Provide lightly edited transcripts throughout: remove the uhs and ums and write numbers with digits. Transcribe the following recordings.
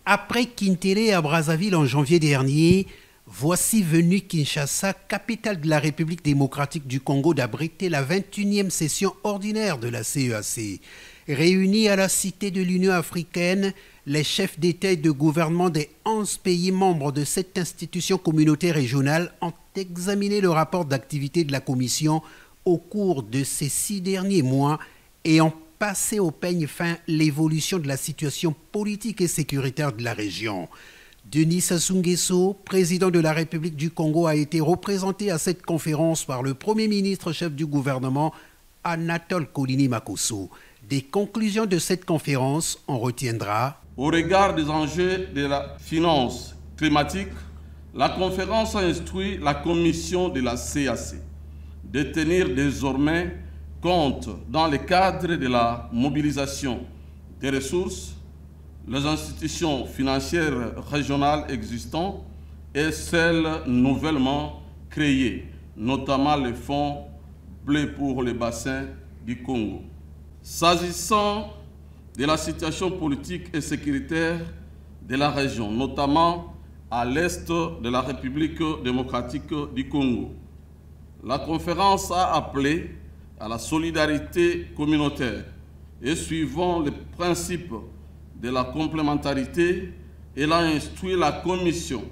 Après Kintélé à Brazzaville en janvier dernier, voici venu Kinshasa, capitale de la République démocratique du Congo, d'abriter la 21e session ordinaire de la CEAC. Réunis à la Cité de l'Union africaine, les chefs d'État et de gouvernement des 11 pays membres de cette institution communautaire régionale ont examiné le rapport d'activité de la Commission au cours de ces 6 derniers mois et ont passé au peigne fin l'évolution de la situation politique et sécuritaire de la région. Denis Sassou Nguesso, président de la République du Congo, a été représenté à cette conférence par le Premier ministre chef du gouvernement, Anatole Kolini Makosso. Des conclusions de cette conférence, on retiendra: au regard des enjeux de la finance climatique, la conférence a instruit la commission de la CEAC de tenir désormais compte, dans le cadre de la mobilisation des ressources, les institutions financières régionales existantes et celles nouvellement créées, notamment le Fonds bleu pour le bassin du Congo. S'agissant de la situation politique et sécuritaire de la région, notamment à l'est de la République démocratique du Congo, la conférence a appelé à la solidarité communautaire et suivant le principe de la complémentarité, elle a instruit la Commission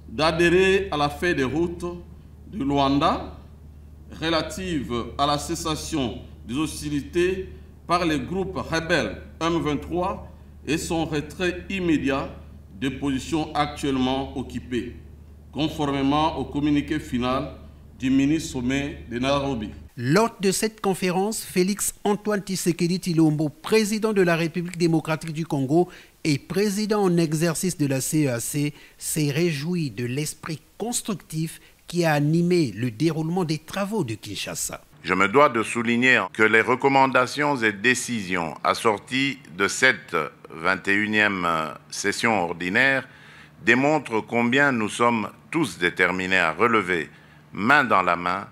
d'adhérer à la feuille de route du Luanda relative à la cessation des hostilités par les groupes rebelles M23 et son retrait immédiat des positions actuellement occupées, conformément au communiqué final du mini-sommet de Nairobi. Lors de cette conférence, Félix Antoine Tshisekedi Tshilombo, président de la République démocratique du Congo et président en exercice de la CEAC, s'est réjoui de l'esprit constructif qui a animé le déroulement des travaux de Kinshasa. Je me dois de souligner que les recommandations et décisions assorties de cette 21e session ordinaire démontrent combien nous sommes tous déterminés à relever, main dans la main,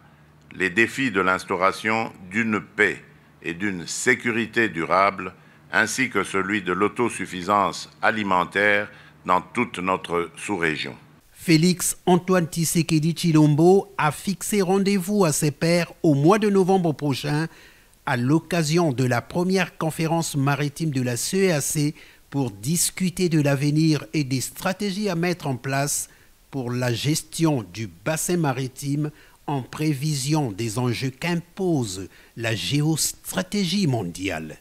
les défis de l'instauration d'une paix et d'une sécurité durable, ainsi que celui de l'autosuffisance alimentaire dans toute notre sous-région. Félix Antoine Tshisekedi Tshilombo a fixé rendez-vous à ses pairs au mois de novembre prochain à l'occasion de la première conférence maritime de la CEAC pour discuter de l'avenir et des stratégies à mettre en place pour la gestion du bassin maritime en prévision des enjeux qu'impose la géostratégie mondiale.